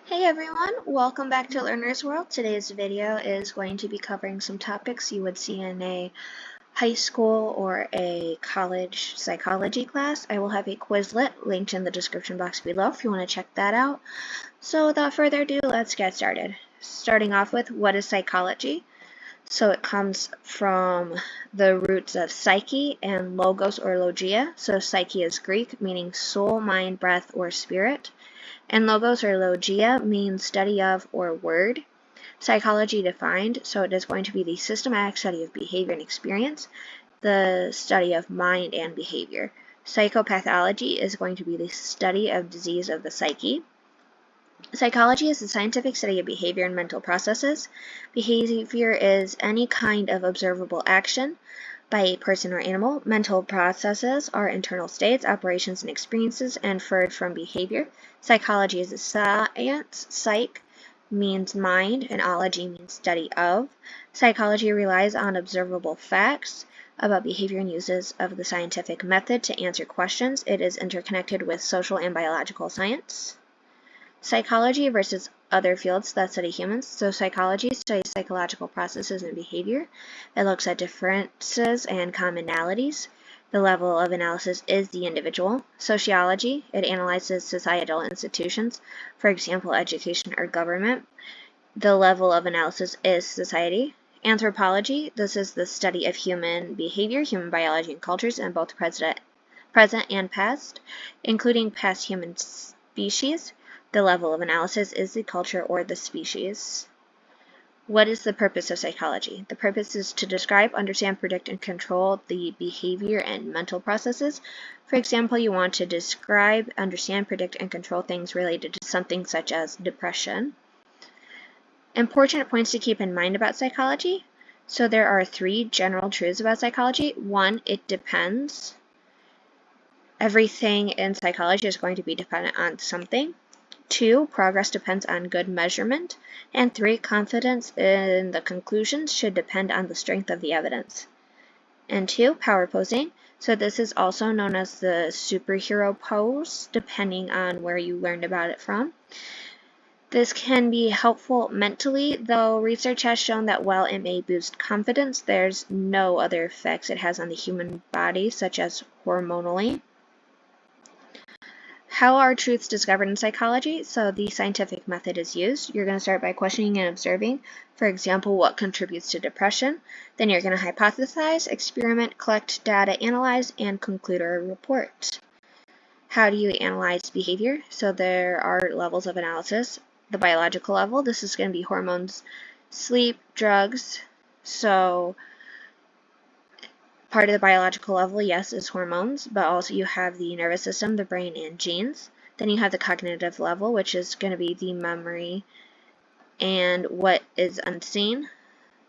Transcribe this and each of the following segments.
Hey everyone, welcome back to Learner's World. Today's video is going to be covering some topics you would see in a high school or a college psychology class. I will have a Quizlet linked in the description box below if you want to check that out. So without further ado, let's get started. Starting off with, what is psychology? So it comes from the roots of psyche and logos or logia. So psyche is Greek, meaning soul, mind, breath, or spirit. And logos or logia means study of or word. Psychology defined, so it is going to be the systematic study of behavior and experience, the study of mind and behavior. Psychopathology is going to be the study of disease of the psyche. Psychology is the scientific study of behavior and mental processes. Behavior is any kind of observable action by a person or animal. Mental processes are internal states, operations, and experiences inferred from behavior. Psychology is a science. Psych means mind, and ology means study of. Psychology relies on observable facts about behavior and uses of the scientific method to answer questions. It is interconnected with social and biological science. Psychology versus other fields that study humans. So psychology studies psychological processes and behavior. It looks at differences and commonalities. The level of analysis is the individual. Sociology, it analyzes societal institutions, for example, education or government. The level of analysis is society. Anthropology, this is the study of human behavior, human biology, and cultures in both present and past, including past human species. The level of analysis is the culture or the species. What is the purpose of psychology? The purpose is to describe, understand, predict, and control the behavior and mental processes. For example, you want to describe, understand, predict, and control things related to something such as depression. Important points to keep in mind about psychology. So there are 3 general truths about psychology. 1, it depends. Everything in psychology is going to be dependent on something. 2, progress depends on good measurement. And 3, confidence in the conclusions should depend on the strength of the evidence. And 2, power posing. So this is also known as the superhero pose, depending on where you learned about it from. This can be helpful mentally, though research has shown that while it may boost confidence, there's no other effects it has on the human body, such as hormonally. How are truths discovered in psychology? So the scientific method is used. You're going to start by questioning and observing. For example, what contributes to depression? Then you're going to hypothesize, experiment, collect data, analyze, and conclude a report. How do you analyze behavior? So there are levels of analysis. The biological level, this is going to be hormones, sleep, drugs. So part of the biological level, yes, is hormones, but also you have the nervous system, the brain, and genes. Then you have the cognitive level, which is going to be the memory and what is unseen.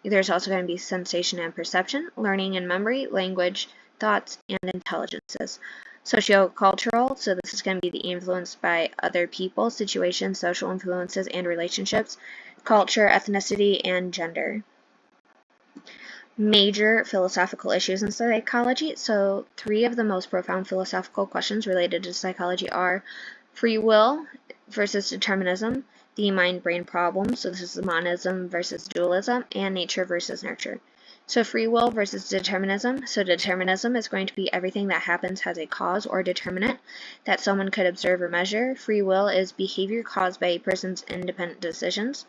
There's also going to be sensation and perception, learning and memory, language, thoughts, and intelligences. Sociocultural, so this is going to be the influence by other people, situations, social influences, and relationships, culture, ethnicity, and gender. Major philosophical issues in psychology. So 3 of the most profound philosophical questions related to psychology are free will versus determinism, the mind-brain problem, so this is the monism versus dualism, and nature versus nurture. So free will versus determinism. So determinism is going to be everything that happens has a cause or determinant that someone could observe or measure. Free will is behavior caused by a person's independent decisions.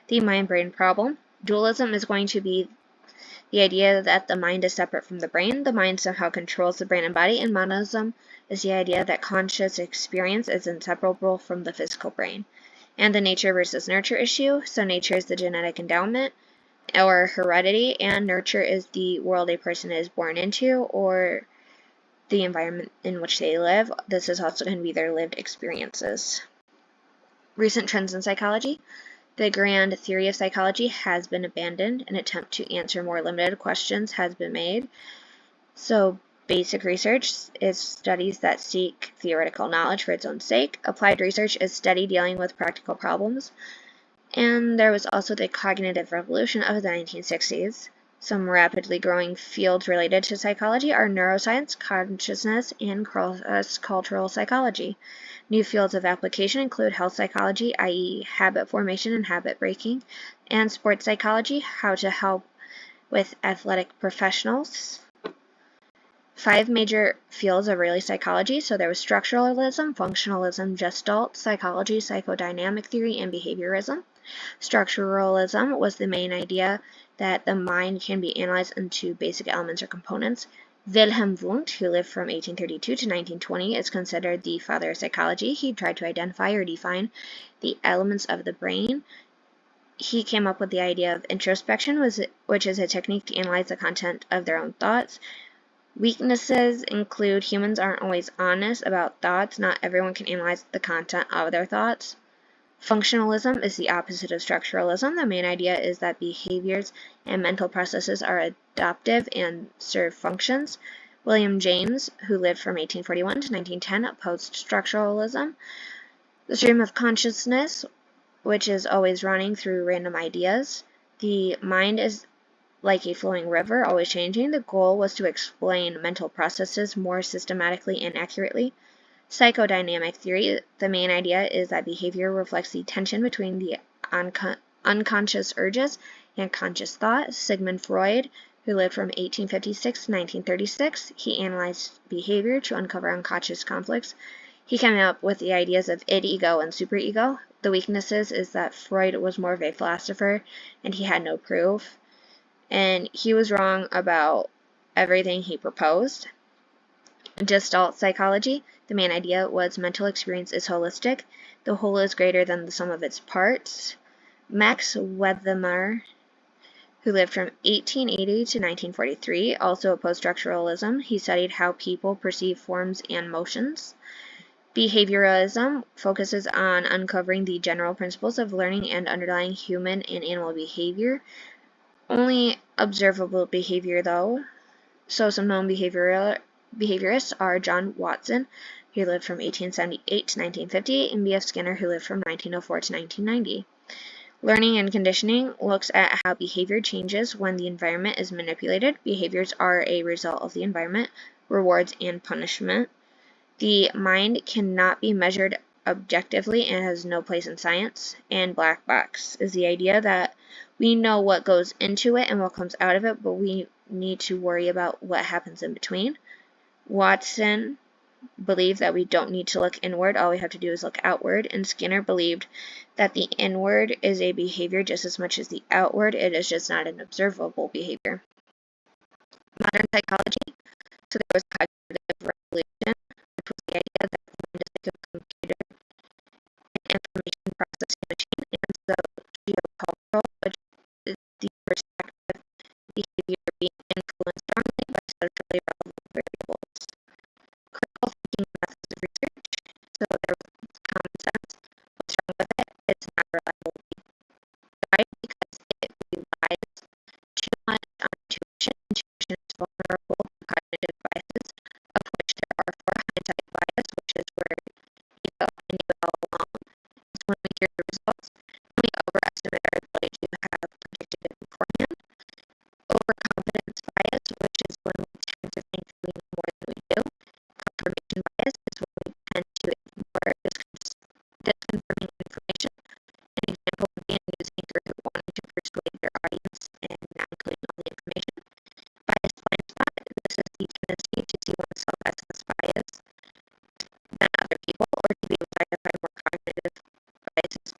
The mind-brain problem. Dualism is going to be the idea that the mind is separate from the brain. The mind somehow controls the brain and body, and monism is the idea that conscious experience is inseparable from the physical brain. And the nature versus nurture issue. So nature is the genetic endowment or heredity, and nurture is the world a person is born into or the environment in which they live. This is also going to be their lived experiences. Recent trends in psychology. The grand theory of psychology has been abandoned. An attempt to answer more limited questions has been made. So basic research is studies that seek theoretical knowledge for its own sake. Applied research is study dealing with practical problems. And there was also the cognitive revolution of the 1960s. Some rapidly growing fields related to psychology are neuroscience, consciousness, and cross-cultural psychology. New fields of application include health psychology, i.e. habit formation and habit breaking, and sports psychology, how to help with athletic professionals. 5 major fields of early psychology. So there was structuralism, functionalism, gestalt psychology, psychodynamic theory, and behaviorism. Structuralism was the main idea that the mind can be analyzed into basic elements or components. Wilhelm Wundt, who lived from 1832 to 1920, is considered the father of psychology. He tried to identify or define the elements of the brain. He came up with the idea of introspection, which is a technique to analyze the content of their own thoughts. Weaknesses include humans aren't always honest about thoughts. Not everyone can analyze the content of their thoughts. Functionalism is the opposite of structuralism. The main idea is that behaviors and mental processes are adaptive and serve functions. William James, who lived from 1841 to 1910, opposed structuralism. The stream of consciousness, which is always running through random ideas. The mind is like a flowing river, always changing. The goal was to explain mental processes more systematically and accurately. Psychodynamic theory, the main idea is that behavior reflects the tension between the unconscious urges and conscious thought. Sigmund Freud, who lived from 1856 to 1936, he analyzed behavior to uncover unconscious conflicts. He came up with the ideas of id, ego, and superego. The weaknesses is that Freud was more of a philosopher and he had no proof. And he was wrong about everything he proposed. Gestalt psychology, the main idea was mental experience is holistic. The whole is greater than the sum of its parts. Max Wethemeyer, who lived from 1880 to 1943, also opposed structuralism. He studied how people perceive forms and motions. Behavioralism focuses on uncovering the general principles of learning and underlying human and animal behavior. Only observable behavior, though. So some known behaviorists are John Watson, who lived from 1878 to 1950, and B.F. Skinner, who lived from 1904 to 1990. Learning and conditioning looks at how behavior changes when the environment is manipulated. Behaviors are a result of the environment, rewards, and punishment. The mind cannot be measured objectively and has no place in science. And black box is the idea that we know what goes into it and what comes out of it, but we need to worry about what happens in between. Watson believed that we don't need to look inward, all we have to do is look outward, and Skinner believed that the inward is a behavior just as much as the outward, it is just not an observable behavior. Modern psychology, so there was cognitive revolution, which was the idea that the mind is like a computer and information processing machine, and so geocultural, which is the perspective behavior being influenced strongly by socially relevant variables. Critical thinking methods of research, so there was common sense. What's wrong with it? It's not reliable guide because it relies too much on intuition. Intuition is vulnerable to cognitive biases, of which there are 4: hindsight bias, which is where you go and you go all along. It's when we hear the results and we overestimate our ability to have predicted it beforehand. Overconfidence bias, which is when we tend to think we know more than we do. Confirmation bias is when we tend to ignore disconfirming information. An example would be a news anchor who wanted to persuade their audience and not including all the information. Bias blind spot, this is the tendency to see oneself as less biased than other people, or to be able to identify more cognitive biases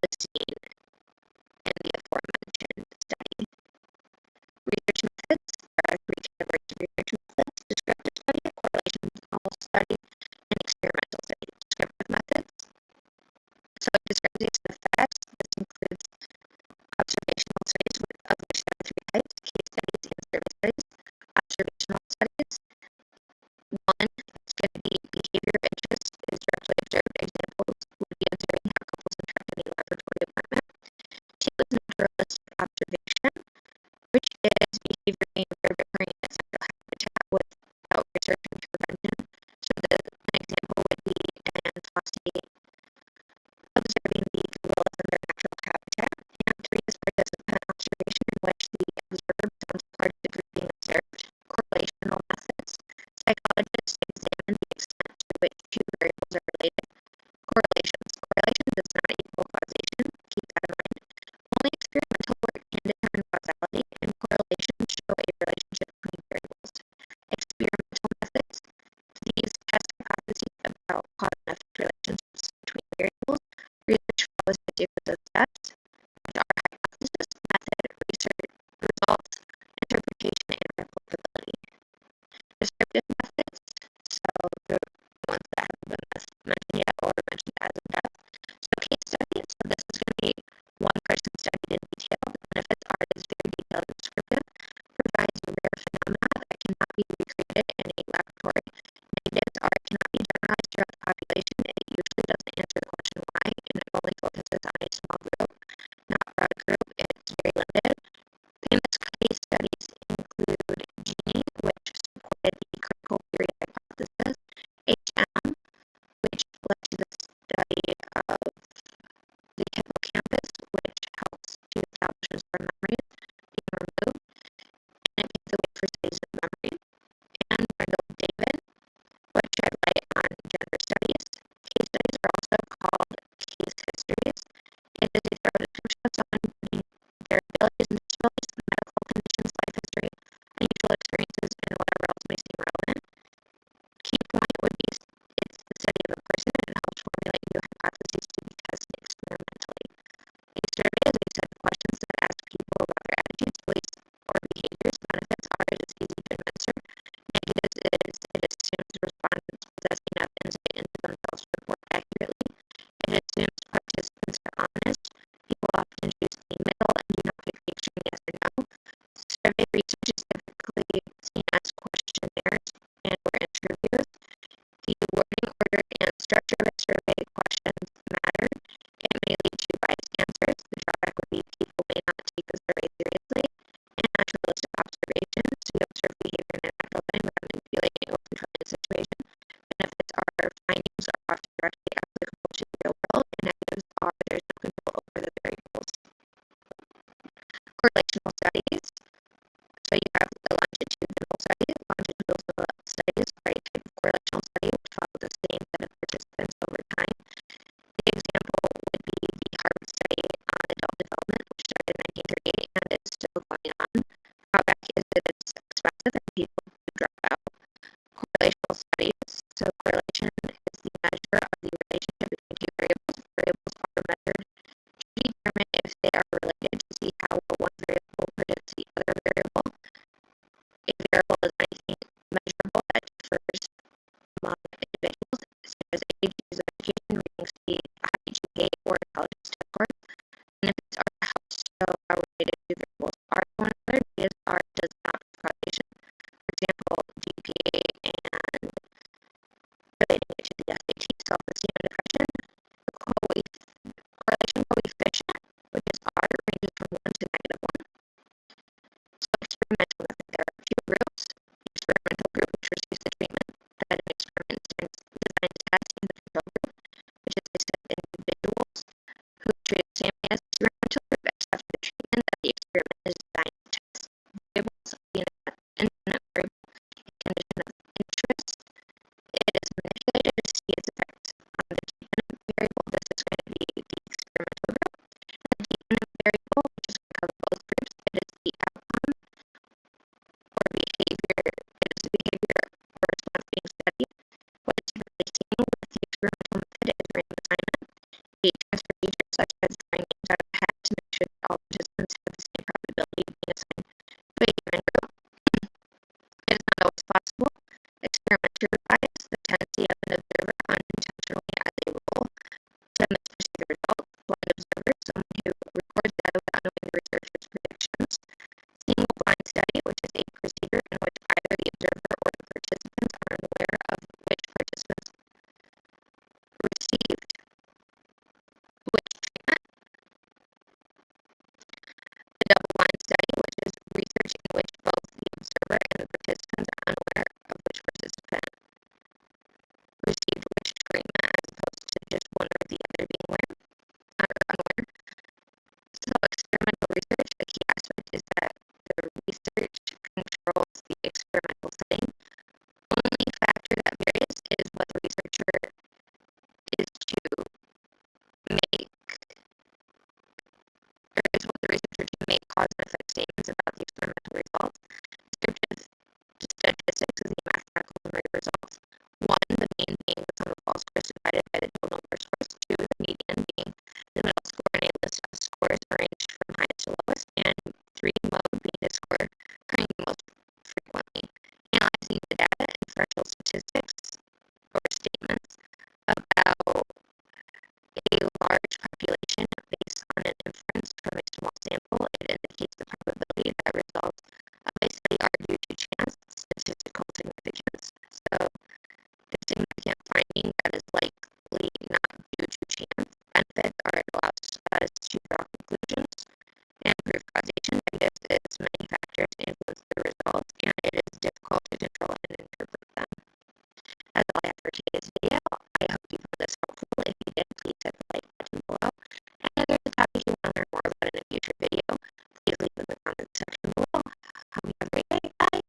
was seen in the aforementioned study. Research methods. There are three categories of research methods: descriptive study, correlational study, and experimental study. Descriptive methods. So it describes the set of facts. This includes observational studies, of which there are three types: case studies and survey studies. Observational studies. One, it's going to be behavior of interest is directly observed. Examples would be observing how couples interact in a laboratory environment. Two is naturalistic observation, which is behavior being observed occurring in its natural habitat without research and intervention. So an example would be Dan Fossey observing the gorillas in their natural habitat. And three is participant observation, in which the observer becomes part of the group being observed. Correlational methods. Psychologists examine the extent to which two variables are related. Correlations. Correlation does not equal causation. Keep that in mind. Only experimental work can determine causality, and correlations show a relationship between variables. Experimental methods. These test hypotheses about cause and effect relationships between variables. Research follows a series of steps, which are hypothesis, method, research, results, interpretation, and replicability. Descriptive methods. So the ones that haven't been mentioned yet or mentioned as in depth. So case studies. So this is going to be one person studied in detail. The benefits are it is very detailed and descriptive, provides rare phenomena that cannot be recreated in a laboratory. Negatives are it cannot be generalized throughout the population. It usually doesn't answer the question why, and it only focuses on a small group, not a broad group. It's very limited. Famous case studies include Genie, which supported the critical theory hypothesis, HM, which led to the study of the hippocampus, which helps to establish and store memories being removed, and it paves the way for studies of memory. And Brendel David, which shed light on gender studies. Case studies are also called case histories. It is a thorough description of someone, including their abilities and disabilities, medical conditions, life history, unusual experiences, and whatever else may seem relevant. Key point would be it's the study of a person, and it helps formulate new hypotheses to be tested experimentally. A survey is a set of questions that ask people about their attitudes, beliefs, or behaviors. Benefits are it is easy to administer. Negatives is it assumes the respondents possess enough insight into themselves to report accurately. It assumes participants are honest. People often choose the middle and do not pick the extreme yes or no. Survey research is typically seen as questionnaires and or interviews. The wording, order, and structure of a survey questions matter. It may lead to biased answers. The drawback would be people may not take the survey seriously. And naturalistic observation, so you observe behavior in a natural setting without manipulating or controlling the situation. Benefits are findings are often directly applicable to the real world, and negatives are there's no control over the variables. Correlational studies. So you have the longitudinal studies. Longitudinal studies are a type of correlational study which follow the same set of participants over time. The example would be the Harvard study on adult development, which started in 1938 and is still going on. Drawback is that it's expensive and people do drop out. Correlational studies. So correlation is the measure of the relationship between two variables. Variables are measured to determine if they are related, to see how one variable predicts the other variable. A variable is anything measurable that differs among individuals, such as age, years of education, reading speed, high GPA, or intelligence test scores. Benefits are to help show how related two variables are to one another. DSR does not prove causation. For example, GPA and relating it to the SAT, self-esteem, and depression. Correlation coefficient, which is R, ranges from 1 to -1. So experimental method, there are two groups. The experimental group, which receives the treatment that an experiment is designed to test, and the control group, which is a set of individuals who treat the same way as the experimental group, except for the treatment that the experiment is designed to test. Variables, the independent variable, a condition of interest. It is manipulated to see its effects on the dependent variable. This is going to be the experimental group. The dependent variable, which is going to cover both groups, it is the outcome or behavior. It is the behavior or response being studied. What is typically seen with the experimental method is random assignment. A transfer feature such as drawing make, the researcher to make cause and effect statements about the experimental results. Descriptive statistics is the mathematical summary results. 1, the mean being the sum of all scores divided by the total number of scores. 2, the median being the middle score in a list of scores or in